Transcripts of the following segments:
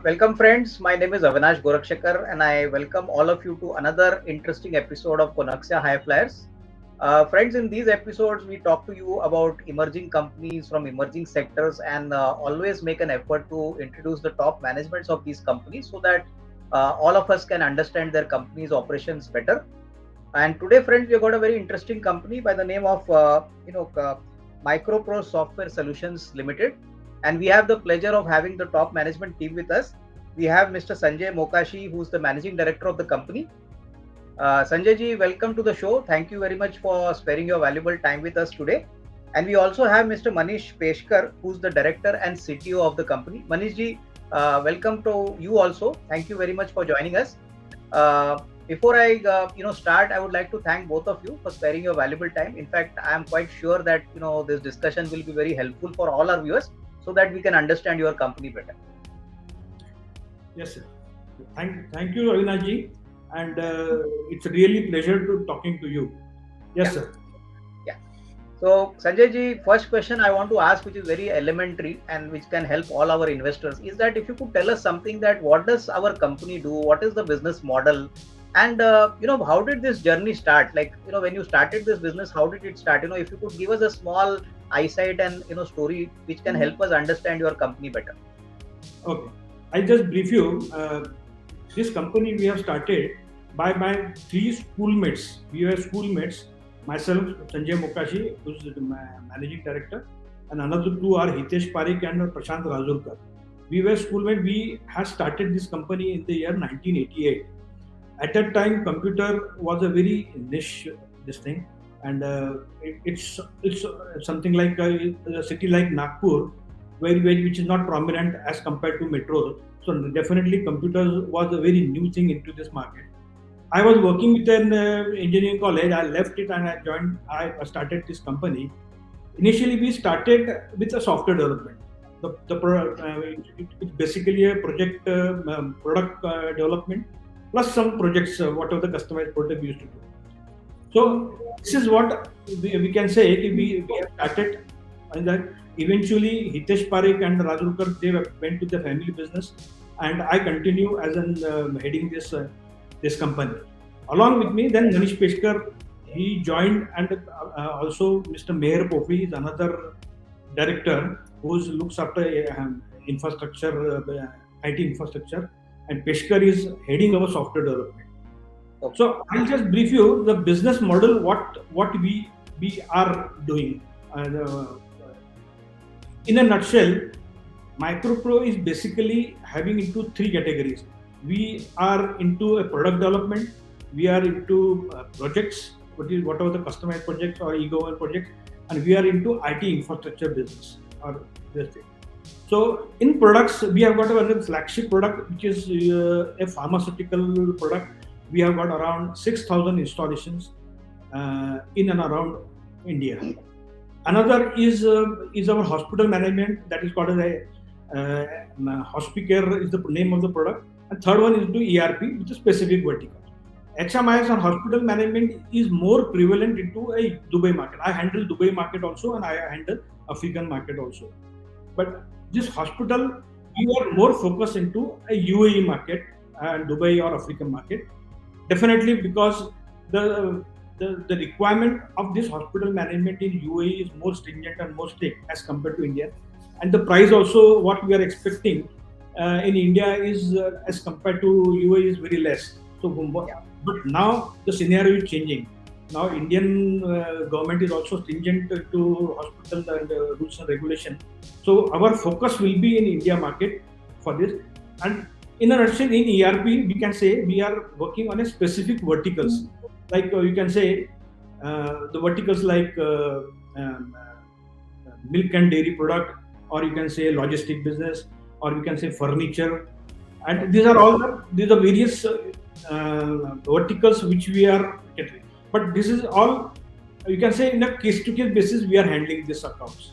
Welcome friends, my name is Avinash Gorakshakar and I welcome all of you to another interesting episode of Konexio HighFlyers. Friends, in these episodes we talk to you about emerging companies from emerging sectors and always make an effort to introduce the top managements of these companies so that all of us can understand their company's operations better. And today friends, we have got a very interesting company by the name of Micropro Software Solutions Limited, and we have the pleasure of having the top management team with us. We have Mr. Sanjay Mokashi, who's the managing director of the company. Sanjay ji, welcome to the show. Thank you very much for sparing your valuable time with us today. And we also have Mr. Manish Peshkar, who's the director and CTO of the company. Manish ji, welcome to you also. Thank you very much for joining us. Before I start, I would like to thank both of you for sparing your valuable time. In fact, I am quite sure that this discussion will be very helpful for all our viewers so that we can understand your company better. Yes, sir. Thank you, Avinash ji, and it's a really pleasure to talking to you. Yes, sir. Yeah. So, Sanjay ji, first question I want to ask, which is very elementary and which can help all our investors, is that if you could tell us something that what does our company do, what is the business model, and how did this journey start? Like when you started this business, how did it start? If you could give us a small eyesight and story which can help us understand your company better. Okay, I'll just brief you. This company we have started by my three schoolmates. We were schoolmates. Myself, Sanjay Mokashi, who's the managing director, and another two are Hitesh Parikh and Prashant Razurkar. We were schoolmates. We had started this company in the year 1988. At that time, computer was a very niche thing, and it's something like a city like Nagpur, which is not prominent as compared to metros. So definitely, computers was a very new thing into this market. I was working with an engineering college. I left it and I started this company. Initially, we started with a software development. It's basically a product development plus some projects, whatever the customized product we used to do. So this is what we can say. We have started, and that eventually Hitesh Parikh and Razurkar, they went to the family business, and I continue as an heading this company. Along with me, then Manish Peshkar, he joined, and also Mr. Meher Pofi is another director who looks after infrastructure, IT infrastructure. And Peshkar is heading our software development. Okay. So I'll just brief you the business model, what we are doing. In a nutshell, Micropro is basically having into three categories. We are into a product development, we are into projects, whatever the customized projects or e-government projects, and we are into IT infrastructure business or this thing. So in products, we have got a flagship product, which is a pharmaceutical product. We have got around 6,000 installations in and around India. Another is our hospital management, that is called as a Hospicare is the name of the product. And third one is the ERP, which is specific vertical. HMIS or hospital management is more prevalent into a Dubai market. I handle Dubai market also, and I handle African market also. But this hospital, we are more focused into a UAE market and Dubai or African market. Definitely because the requirement of this hospital management in UAE is more stringent and more strict as compared to India. And the price also, what we are expecting in India is as compared to UAE is very less. So, but now the scenario is changing. Now Indian government is also stringent to hospital and rules and regulation. So our focus will be in India market for this. And in a nutshell, in ERP, we can say we are working on a specific verticals. Like you can say the verticals like milk and dairy product, or you can say logistic business, or you can say furniture. And these are all these are various verticals which we are catering. But this is all, you can say, in a case-to-case basis, we are handling these accounts.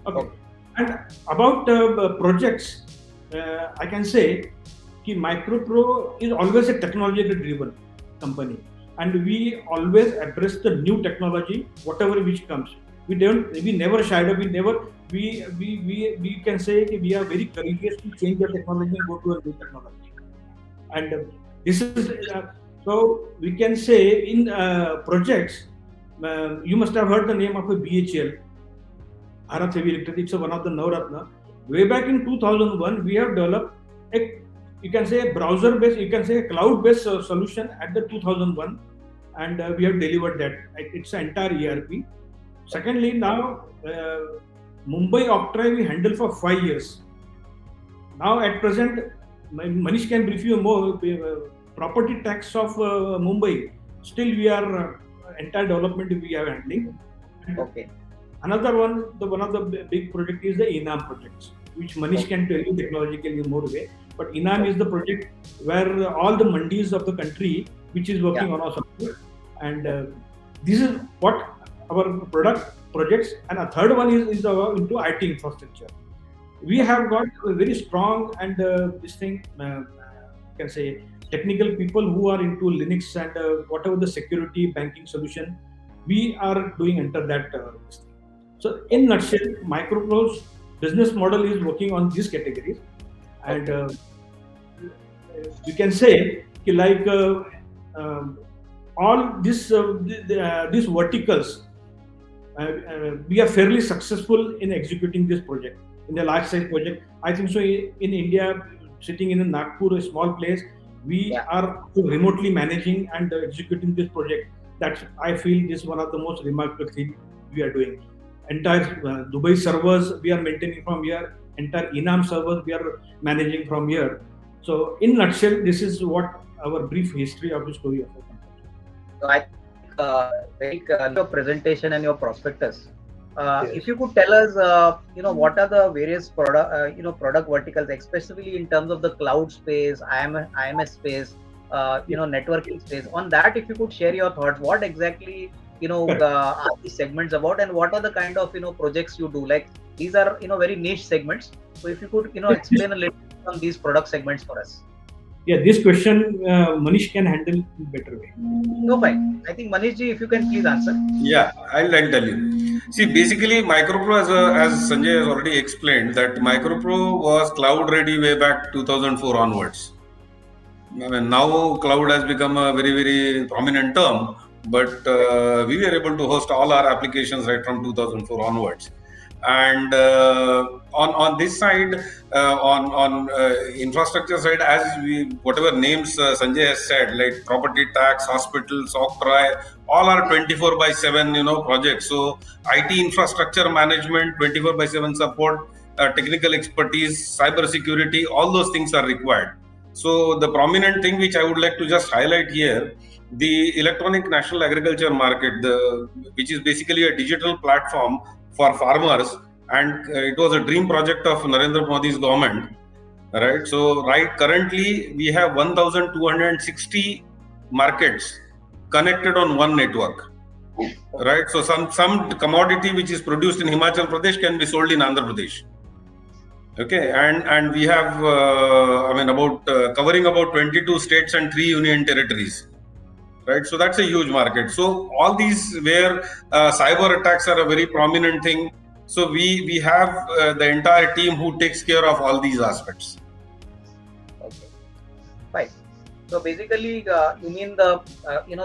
Okay. And about projects, I can say that Micropro is always a technology-driven company. And we always address the new technology, whatever which comes. We never shied away, we never we can say that we are very courageous to change the technology and go to a new technology. And this is so we can say in projects. You must have heard the name of a BHEL, Bharat Heavy Electric. It's one of the Navratna. Way back in 2001, we have developed a, you can say, a browser-based, you can say a cloud-based solution at the 2001, and we have delivered that. It's an entire ERP. Secondly, now Mumbai Octroi we handle for 5 years. Now at present, Manish can brief you more. Property tax of Mumbai. Still, we are entire development we are handling. Okay. Another one, one of the big project is the ENAM projects, which Manish can tell you technologically more way. But ENAM is the project where all the mandis of the country, which is working on our software, and this is what our projects. And a third one is our into IT infrastructure. We have got a very strong and this thing can say technical people who are into Linux and whatever the security banking solution we are doing under that. So in nutshell, Micropro's business model is working on these categories, and you can say like all this these verticals. We are fairly successful in executing this project in the large size project. I think so. In India, sitting in Nagpur, a small place, we are remotely managing and executing this project. That's I feel is one of the most remarkable things we are doing. Entire Dubai servers we are maintaining from here. Entire ENAM servers we are managing from here. So in nutshell, this is what our brief history of the story of the company. So I think your presentation and your prospectus. If you could tell us, what are the various product verticals, especially in terms of the cloud space, IMS space, networking space. On that, if you could share your thoughts, what exactly are these segments about, and what are the kind of projects you do? Like these are very niche segments. So if you could explain a little on these product segments for us. Yeah, this question Manish can handle in better way. No, fine. I think Manish ji, if you can please answer. Yeah, I'll tell you. See, basically, Micropro, as Sanjay has already explained, that Micropro was cloud ready way back 2004 onwards. I mean, now cloud has become a very, very prominent term, but we were able to host all our applications right from 2004 onwards. And on this side, on infrastructure side, as whatever names Sanjay has said, like property tax, hospitals, Octroi, all are 24/7 projects. So IT infrastructure management, 24/7 support, technical expertise, cyber security, all those things are required. So the prominent thing which I would like to just highlight here, the electronic national agriculture market, which is basically a digital platform for farmers, and it was a dream project of Narendra Modi's government, right? So currently we have 1,260 markets connected on one network, right? So some commodity which is produced in Himachal Pradesh can be sold in Andhra Pradesh. Okay, and we have covering about 22 states and 3 union territories. Right, so that's a huge market. So all these where cyber attacks are a very prominent thing. So we have the entire team who takes care of all these aspects. Okay, fine. So basically, you mean the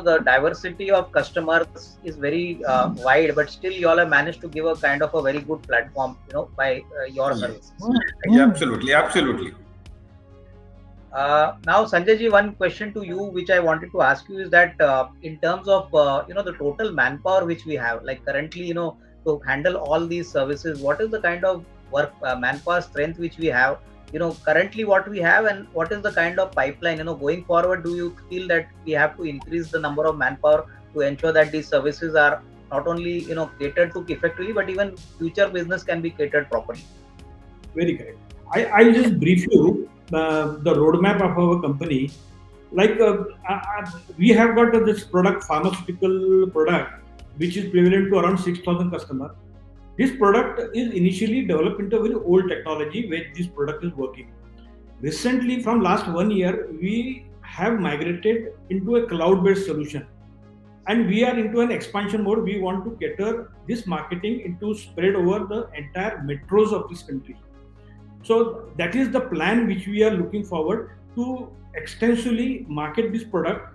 the diversity of customers is very wide, but still you all have managed to give a kind of a very good platform, by your services. Yeah, absolutely. Now, Sanjay ji, one question to you, which I wanted to ask you is that in terms of the total manpower which we have, like currently, to handle all these services, what is the kind of work manpower strength which we have? Currently what we have, and what is the kind of pipeline? Going forward, do you feel that we have to increase the number of manpower to ensure that these services are not only catered to effectively, but even future business can be catered properly? Very correct. I'll just brief you the roadmap of our company. Like we have got this product, pharmaceutical product, which is prevalent to around 6,000 customers. This product is initially developed into a very old technology where this product is working. Recently, from last 1 year, we have migrated into a cloud-based solution. and we are into an expansion mode. We want to cater this marketing into spread over the entire metros of this country. So that is the plan which we are looking forward to extensively market this product.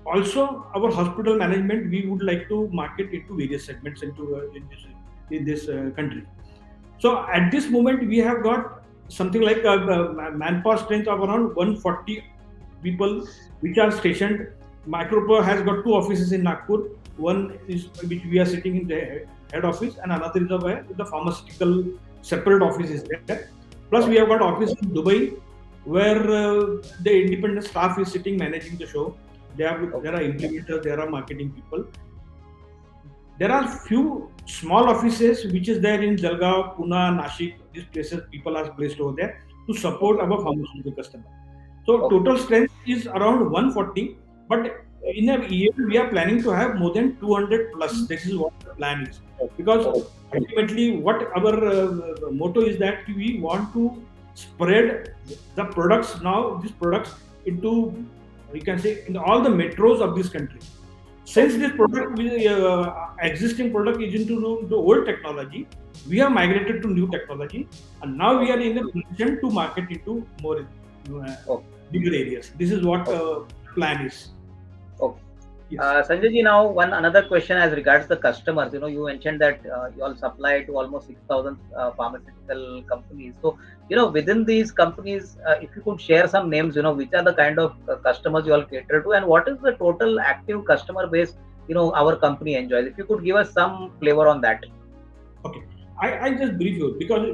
Also, our hospital management, we would like to market into various segments in this country. So at this moment, we have got something like a manpower strength of around 140 people which are stationed. Micropro has got 2 offices in Nagpur. One is which we are sitting in the head office, and another is the pharmaceutical separate office is there. Plus, we have got office in Dubai, where the independent staff is sitting managing the show. There are implementers, there are marketing people. There are few small offices which is there in Jalgaon, Pune, Nashik. These places people are placed over there to support our pharmaceutical customer. So total strength is around 140, but in a year we are planning to have more than 200 plus. This is what the plan is, because ultimately what our motto is that we want to spread the products now, these products into, you can say, in all the metros of this country. Since this product, existing product is into the old technology, we have migrated to new technology, and now we are in a position to market into more bigger areas. This is what plan is. Okay. Yes. Sanjay ji, now another question as regards the customers. You mentioned that you all supply to almost 6,000 pharmaceutical companies. So, within these companies, if you could share some names, which are the kind of customers you all cater to, and what is the total active customer base, our company enjoys. If you could give us some flavor on that. Okay, I just brief you, because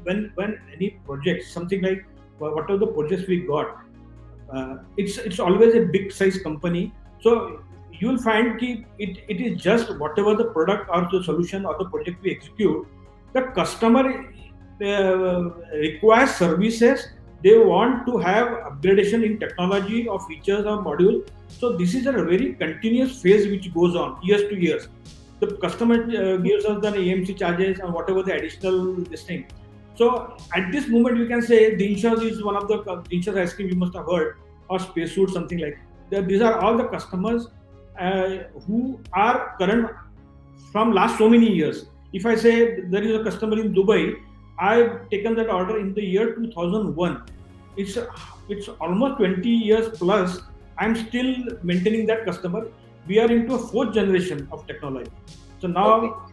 when any project, something like whatever the projects we got, it's always a big size company. So you will find that it is just whatever the product or the solution or the project we execute, the customer requires services. They want to have upgradation in technology or features or module. So this is a very continuous phase which goes on years to years. The customer gives us the AMC charges and whatever the additional this thing. So at this moment we can say the insurance is one of the insurance ice cream you must have heard, or spacesuit, something like that. These are all the customers who are current from last so many years. If I say there is a customer in Dubai, I've taken that order in the year 2001. It's almost 20 years plus. I'm still maintaining that customer. We are into a 4th generation of technology. So now,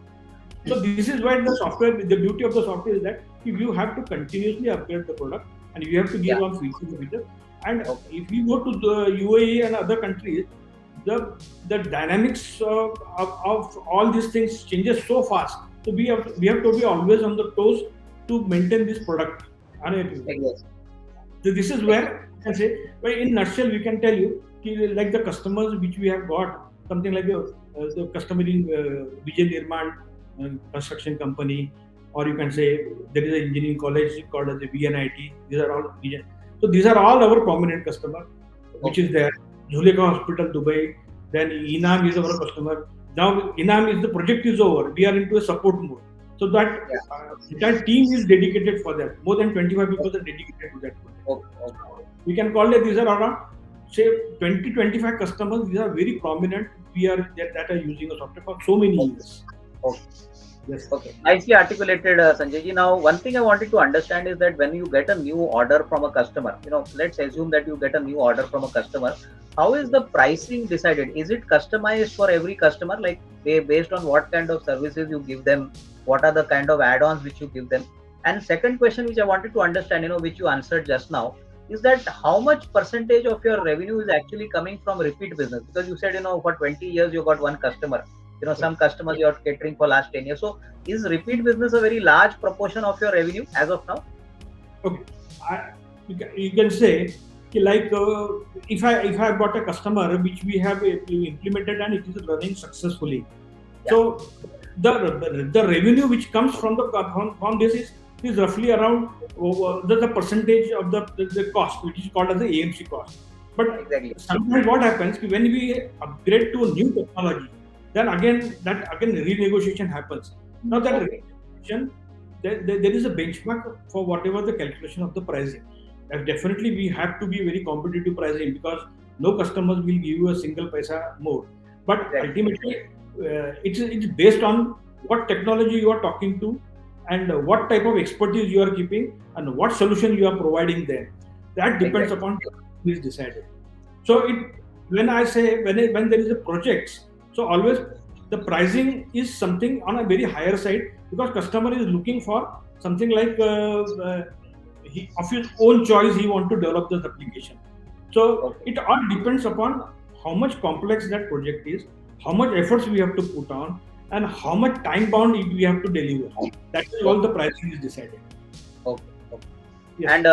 so this is why the software, the beauty of the software is that you have to continuously upgrade the product, and you have to give on features. And if you go to the UAE and other countries, the dynamics of all these things changes so fast. So we have to be always on the toes to maintain this product. So this is where I can say, in nutshell, we can tell you, like the customers which we have got, something like the customer in Vijay Nirman construction company, or you can say there is an engineering college called as the VNIT. These are all Vijay. So these are all our prominent customer, which is there. Zuleka Hospital, Dubai. Then Inam is our customer. Now Inam is the project is over. We are into a support mode. So that team is dedicated for that. More than 25 people are dedicated to that project. We can call it, these are around, say, 20-25 customers. These are very prominent. That are using a software for so many years. Yes. Okay. Nicely articulated, Sanjay ji. Now, one thing I wanted to understand is that when you get a new order from a customer, let's assume that you get a new order from a customer, how is the pricing decided? Is it customized for every customer, like based on what kind of services you give them? What are the kind of add-ons which you give them? And second question which I wanted to understand, which you answered just now, is that how much percentage of your revenue is actually coming from repeat business? Because you said, for 20 years you got one customer. Some customers you are catering for last 10 years. So is repeat business a very large proportion of your revenue as of now? Okay. You can say, like if I got a customer which we have implemented and it is running successfully. Yeah. So the revenue which comes from this is roughly around the percentage of the cost, which is called as the AMC cost. But sometimes what happens when we upgrade to a new technology, then again renegotiation happens. Now that renegotiation, there is a benchmark for whatever the calculation of the pricing. And definitely we have to be very competitive pricing, because no customers will give you a single paisa more. But ultimately, it's based on what technology you are talking to, and what type of expertise you are keeping, and what solution you are providing them. That depends upon who is decided. So when I say when there is a project, so always the pricing is something on a very higher side, because customer is looking for something like of his own choice he want to develop this application. So it all depends upon how much complex that project is, how much efforts we have to put on, and how much time bound we have to deliver. That is all the pricing is decided. Okay. Yes. And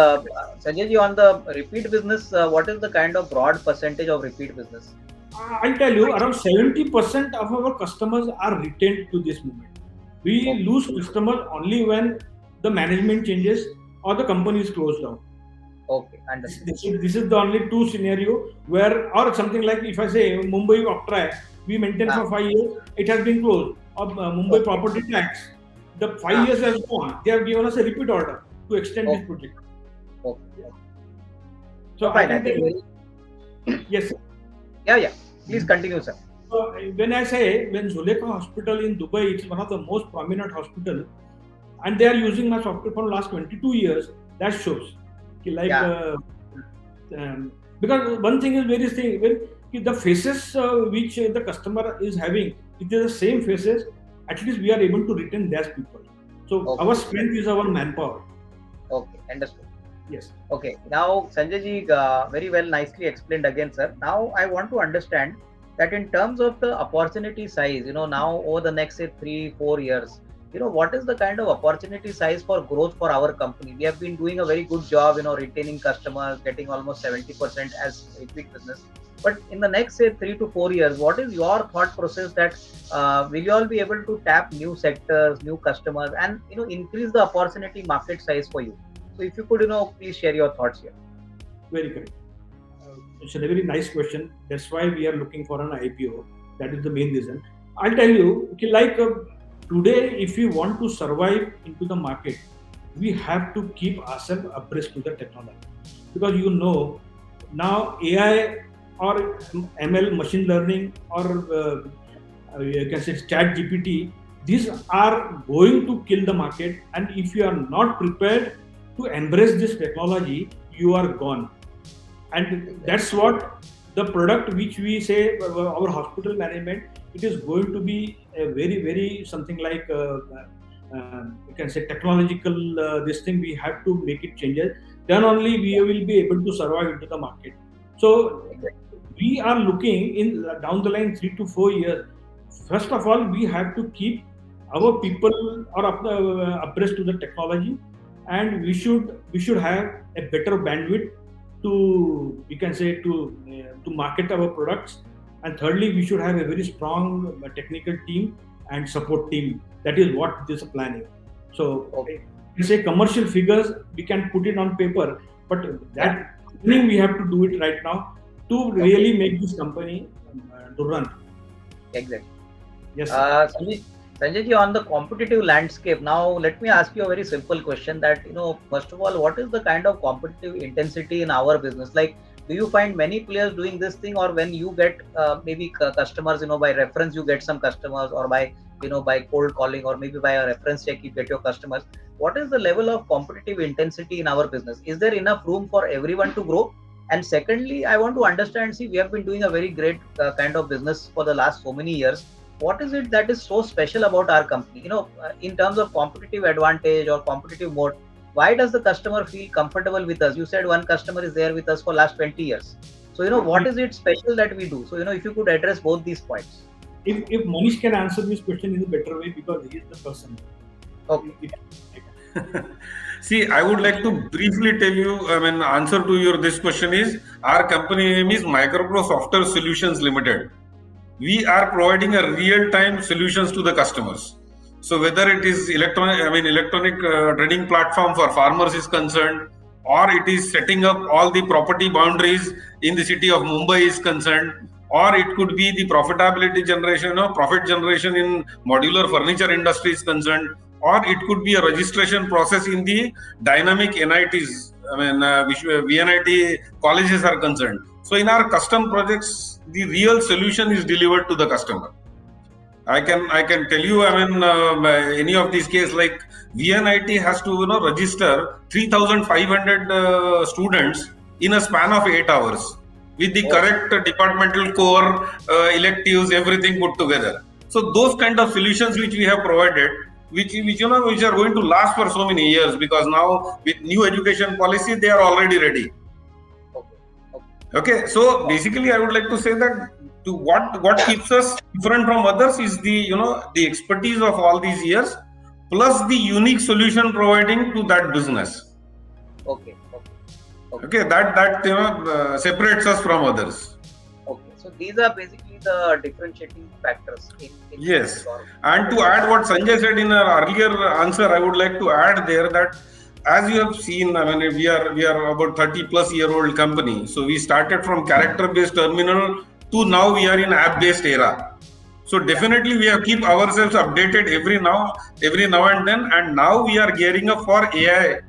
Sanjay ji, on the repeat business, what is the kind of broad percentage of repeat business? I'll tell you, around 70% of our customers are retained to this moment. We lose customers only when the management changes or the company is closed down. Okay, understood. This is the only two scenario where, or something like if I say Mumbai Octroi, we maintain for 5 years, it has been closed. Or Mumbai Property Tax, the 5 years has gone. They have given us a repeat order to extend this project. Okay. So I can tell you. Yes, sir. Yeah. Please continue, sir. So when I say, when Zulekha Hospital in Dubai, it's one of the most prominent hospital, and they are using my software for the last 22 years, that shows. Because one thing is the faces which the customer is having, it is the same faces, at least we are able to retain those people. So our strength is our manpower. Okay, understood. Yes. Okay. Now, Sanjay ji, very well, nicely explained again, sir. Now, I want to understand that in terms of the opportunity size, now over the next, say, 3-4 years, what is the kind of opportunity size for growth for our company? We have been doing a very good job, retaining customers, getting almost 70% as repeat business. But in the next, say, 3 to 4 years, what is your thought process that will you all be able to tap new sectors, new customers, and increase the opportunity market size for you? So if you could, please share your thoughts here. Very correct. It's a very nice question. That's why we are looking for an IPO. That is the main reason. I'll tell you, today, if we want to survive into the market, we have to keep ourselves abreast to the technology. Because now AI or ML, machine learning, or you can say chat GPT, these are going to kill the market. And if you are not prepared to embrace this technology, you are gone. And that's what the product which we say, our hospital management, it is going to be a very, very something like you can say technological this thing. We have to make it changes. Then only we will be able to survive into the market. So we are looking in down the line 3 to 4 years. First of all, we have to keep our people abreast to the technology, and we should have a better bandwidth to, we can say, to market our products. And thirdly, we should have a very strong technical team and support team. That is what this is planning. So you say commercial figures, we can put it on paper, but that we have to do it right now to really make this company to run. Exactly. Yes. Sanjay ji, on the competitive landscape, now let me ask you a very simple question that, first of all, what is the kind of competitive intensity in our business? Like, do you find many players doing this thing, or when you get maybe customers, by reference, you get some customers, or by cold calling, or maybe by a reference check, you get your customers? What is the level of competitive intensity in our business? Is there enough room for everyone to grow? And secondly, I want to understand, we have been doing a very great kind of business for the last so many years. What is it that is so special about our company? In terms of competitive advantage or competitive mode, why does the customer feel comfortable with us? You said one customer is there with us for last 20 years. So, what is it special that we do? So, if you could address both these points. If Manish can answer this question in a better way, because he is the person. Okay. See, I would like to briefly tell you, answer to this question is, our company name is Micropro Software Solutions Limited. We are providing a real-time solutions to the customers. So whether it is electronic trading platform for farmers is concerned, or it is setting up all the property boundaries in the city of Mumbai is concerned, or it could be the profitability generation or profit generation in modular furniture industry is concerned, or it could be a registration process in the dynamic NITs, which VNIT colleges are concerned. So in our custom projects, the real solution is delivered to the customer. I can tell you, any of these cases, like VNIT has to register 3,500 students in a span of 8 hours with the correct departmental core, electives, everything put together. So those kind of solutions which we have provided, which are going to last for so many years, because now with new education policy they are already ready. Okay, so basically I would like to say that what keeps us different from others is the expertise of all these years, plus the unique solution providing to that business. Okay. That separates us from others. Okay, so these are basically the differentiating factors. Yes, and to add what Sanjay said in our earlier answer, I would like to add there that, as you have seen, we are about 30-plus-year-old company. So we started from character-based terminal to now we are in app-based era. So definitely we have keep ourselves updated every now and then, and now we are gearing up for AI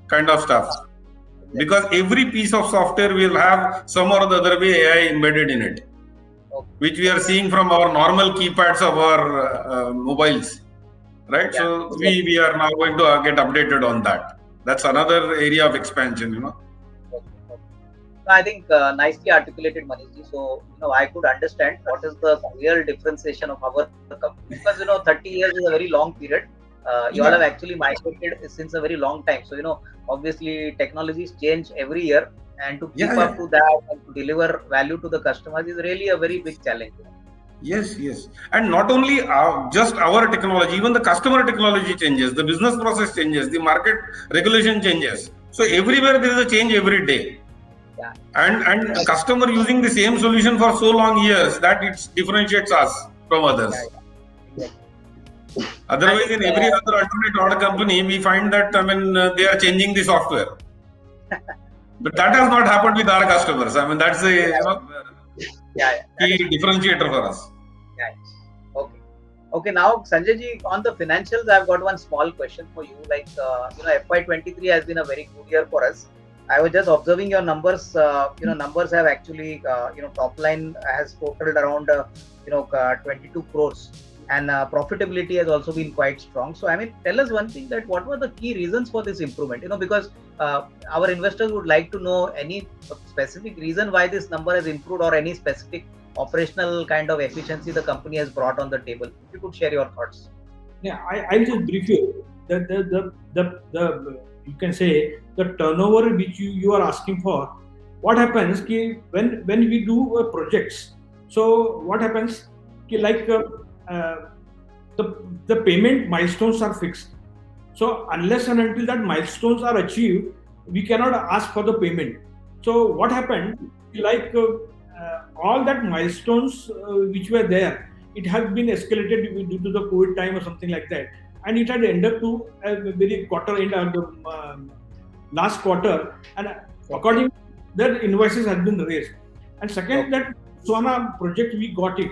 kind of stuff. Because every piece of software will have some or the other way AI embedded in it, which we are seeing from our normal keypads of our mobiles, right? Yeah. So we are now going to get updated on that. That's another area of expansion, I think nicely articulated, Manishji. So I could understand what is the real differentiation of our company, because 30 years is a very long period. You all have actually migrated since a very long time. So obviously technologies change every year, and to keep up to that and to deliver value to the customers is really a very big challenge. Yes, and not only just our technology, even the customer technology changes, the business process changes, the market regulation changes. So everywhere there is a change every day. Yeah. And customer using the same solution for so long years, that it differentiates us from others. Yeah. Otherwise, in every other alternate order company, we find that they are changing the software. But that has not happened with our customers. That's a key differentiator for us. Okay. Now, Sanjay ji, on the financials, I've got one small question for you. Like, FY23 has been a very good year for us. I was just observing your numbers. Numbers have actually, top line has totaled around, 22 crores, and profitability has also been quite strong. So, tell us one thing, that what were the key reasons for this improvement? Because our investors would like to know any specific reason why this number has improved, or any specific operational kind of efficiency the company has brought on the table. If you could share your thoughts. Yeah, I'll just brief you. The you can say the turnover which you are asking for. What happens when we do projects? So what happens? The payment milestones are fixed. So unless and until that milestones are achieved, we cannot ask for the payment. So what happened? All that milestones which were there, it has been escalated due to the COVID time or something like that, and it had ended to a very quarter end of the last quarter, and according that invoices had been raised. And second, that Swana project, we got it.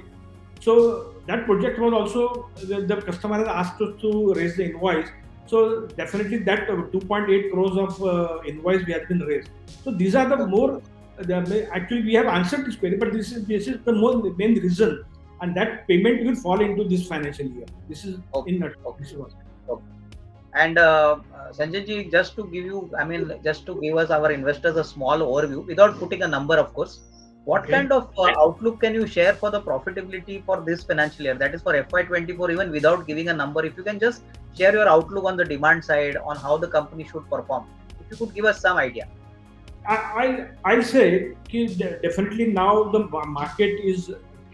So that project was also, the customer has asked us to raise the invoice. So definitely that 2.8 crores of invoice we have been raised. So these are the more, actually we have answered this query, but this is the main reason, and that payment will fall into this financial year. This is this is what. And Sanjay ji, just to give us, our investors, a small overview without putting a number, of course. What kind of outlook can you share for the profitability for this financial year? That is for FY24, even without giving a number. If you can just share your outlook on the demand side, on how the company should perform. If you could give us some idea. I'll say definitely now the market is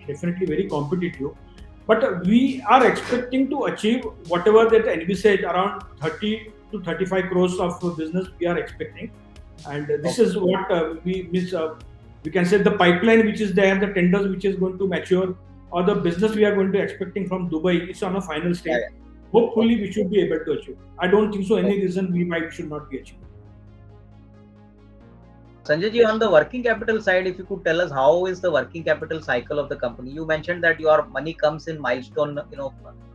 definitely very competitive, but we are expecting to achieve whatever that envisaged, around 30 to 35 crores of business we are expecting, and this is what we can say the pipeline which is there, the tenders which is going to mature, or the business we are going to expecting from Dubai, it's on a final stage. Hopefully we should be able to achieve. I don't think so any reason we should not be achieved. Sanjay ji, on the working capital side, if you could tell us how is the working capital cycle of the company? You mentioned that your money comes in milestone,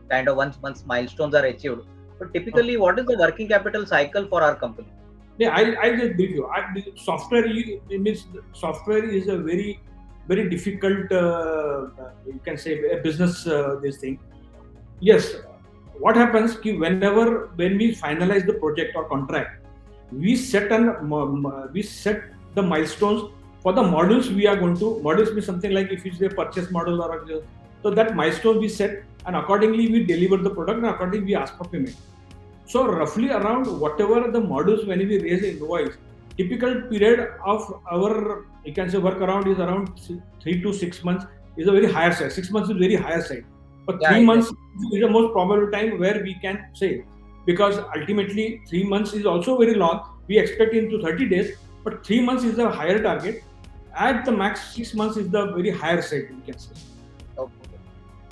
kind of once milestones are achieved. But typically, what is the working capital cycle for our company? Yeah, I'll just brief you. Software is a very very difficult, you can say, a business this thing. Yes, what happens when we finalize the project or contract, we set the milestones for the modules we are going to. Modules means something like if it's a purchase model or so that milestone we set, and accordingly we deliver the product, and accordingly we ask for payment. So roughly around whatever the modules, when we raise an invoice, typical period of our, you can say, workaround is around 3 to 6 months, is a very higher side. 6 months is very higher side. But 3 months is the most probable time where we can say, because ultimately 3 months is also very long. We expect into 30 days, but 3 months is the higher target. At the max, 6 months is the very higher side, we can say. Okay.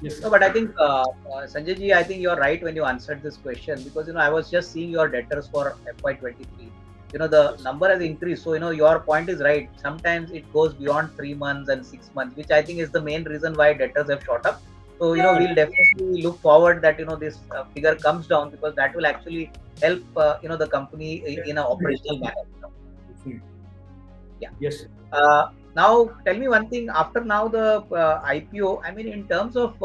Yes. No, but I think Sanjay ji, I think you're right when you answered this question, because I was just seeing your debtors for FY23. The number has increased. So your point is right. Sometimes it goes beyond 3 months and 6 months, which I think is the main reason why debtors have shot up. So we'll definitely look forward that this figure comes down, because that will actually help the company in an operational manner. Yeah. Yes. Now tell me one thing. After now the IPO, I mean, in terms of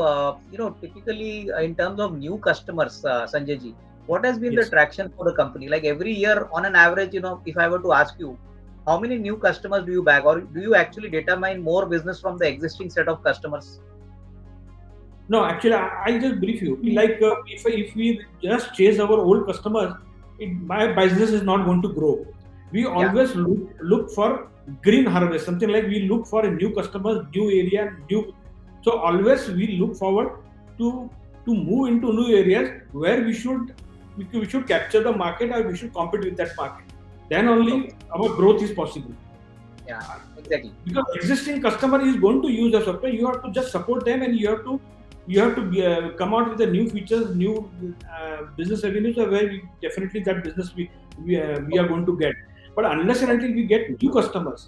typically in terms of new customers, Sanjay ji, what has been the traction for the company? Like every year, on an average, if I were to ask you, how many new customers do you bag, or do you actually determine more business from the existing set of customers? No, actually, I'll just brief you. Like if we just chase our old customers, my business is not going to grow. We always look for green harvest, something like we look for a new customers, new area, new. So always we look forward to move into new areas where we should capture the market, or we should compete with that market. Then only our growth is possible. Yeah, exactly. Because existing customer is going to use the software, you have to just support them, and you have to come out with the new features, new business avenues, where definitely that business we are going to get. But unless and until we get new customers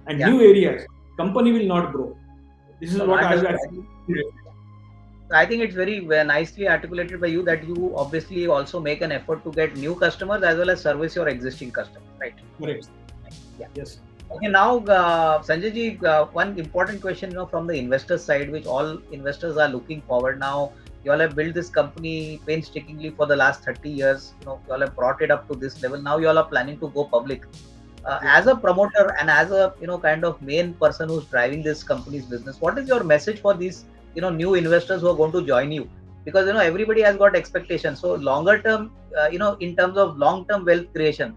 and new areas, company will not grow. This is what I think it's very nicely articulated by you, that you obviously also make an effort to get new customers as well as service your existing customers, right? Correct. Yeah. Yes. Okay, now Sanjay ji, one important question from the investor side, which all investors are looking forward. Now you all have built this company painstakingly for the last 30 years. You all have brought it up to this level. Now you all are planning to go public. As a promoter and as a kind of main person who's driving this company's business, what is your message for these new investors who are going to join you? Because everybody has got expectations. So longer term, in terms of long-term wealth creation,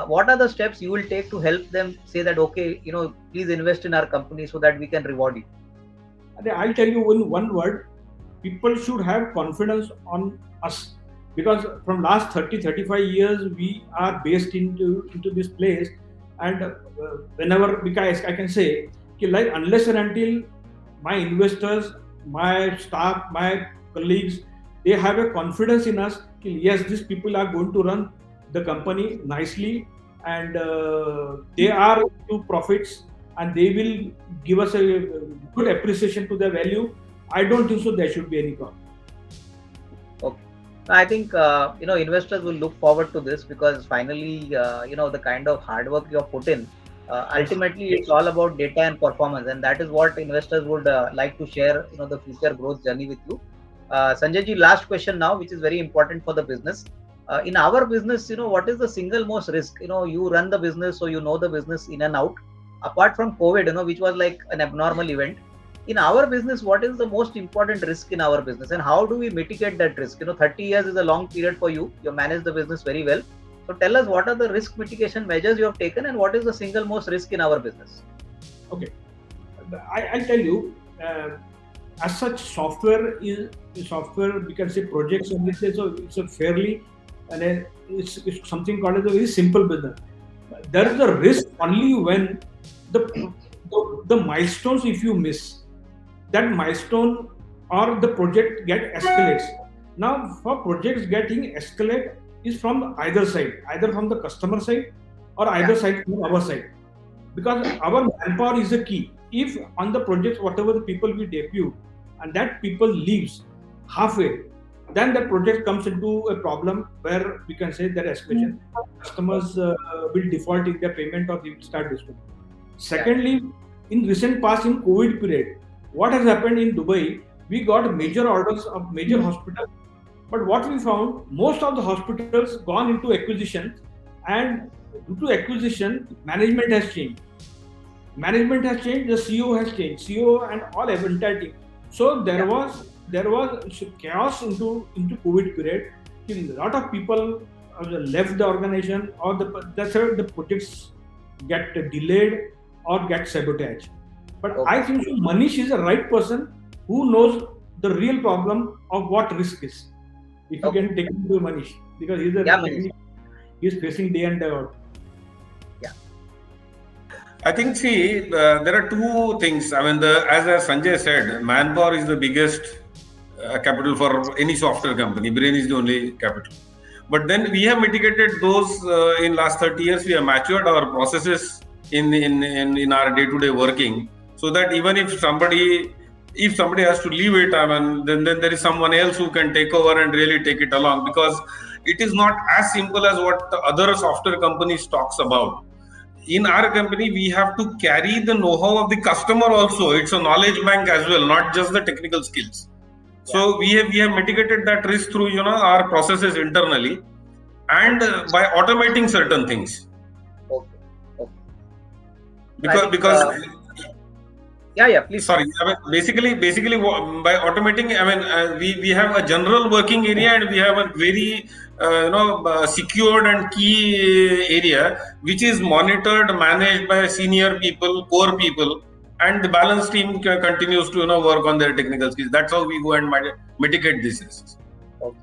what are the steps you will take to help them say that, okay, please invest in our company so that we can reward you? I'll tell you in one word: people should have confidence on us, because from last 30-35 years we are based into this place, and whenever, because I can say, like, unless and until my investors, my staff, my colleagues, they have a confidence in us, yes, these people are going to run the company nicely, and they are into profits, and they will give us a good appreciation to their value. I don't think so there should be any problem. Okay. I think investors will look forward to this, because finally the kind of hard work you have put in, ultimately it's all about data and performance, and that is what investors would like to share the future growth journey with you. Sanjay ji, last question now, which is very important for the business. In our business, what is the single most risk? You run the business, so you know the business in and out. Apart from COVID, which was like an abnormal event, in our business, what is the most important risk in our business, and how do we mitigate that risk? 30 years is a long period for you. You manage the business very well. So tell us, what are the risk mitigation measures you have taken, and what is the single most risk in our business? Okay, I'll tell you. As such, software, we can say projects, and so it's a fairly, and it's something called as a very simple business. There is a risk only when the milestones, if you miss that milestone, or the project get escalates. Now, for projects getting escalate is from either side, either from the customer side or either side from our side, because our manpower is the key. If on the project, whatever the people we debut, and that people leaves halfway, then that project comes into a problem where we can say that escalation. Customers will default in their payment, or they will start disputing. Secondly, in recent past, in COVID period, what has happened in Dubai, we got major orders of major hospitals. But what we found, most of the hospitals gone into acquisition, and due to acquisition, management has changed. Management has changed, the CEO has changed, CEO and all entire team. So there was chaos into COVID period. A lot of people left the organization, or that's why the projects get delayed or get sabotaged. But I think Manish is the right person who knows the real problem of what risk is. If you can take him to Manish, because he's facing day and day out. Yeah. I think, see, there are two things. I mean, as Sanjay said, manpower is the biggest capital for any software company. Brain is the only capital. But then we have mitigated those in last 30 years. We have matured our processes in our day-to-day working, so that even if somebody has to leave it, I mean, then there is someone else who can take over and really take it along, because it is not as simple as what the other software companies talks about. In our company, we have to carry the know-how of the customer also. It's a knowledge bank as well, not just the technical skills. So we have mitigated that risk through our processes internally, and by automating certain things. Okay. Because yeah, please. Sorry. I mean, basically, by automating, I mean, we have a general working area, and we have a very secured and key area which is monitored, managed by senior people, core people, and the balance team continues to work on their technical skills. That's how we go and mitigate these risks. Okay.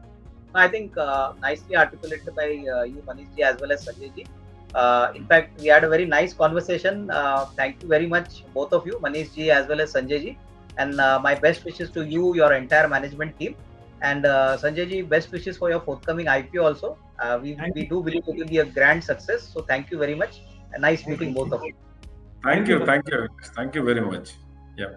I think nicely articulated by you, Manish ji, as well as Sanjay ji. In fact, we had a very nice conversation. Thank you very much, both of you, Manish ji as well as Sanjay ji. And my best wishes to you, your entire management team. And Sanjay ji, best wishes for your forthcoming IPO also. We do believe it will be a grand success. So thank you very much. A nice meeting both of you. Thank you very much. Yeah.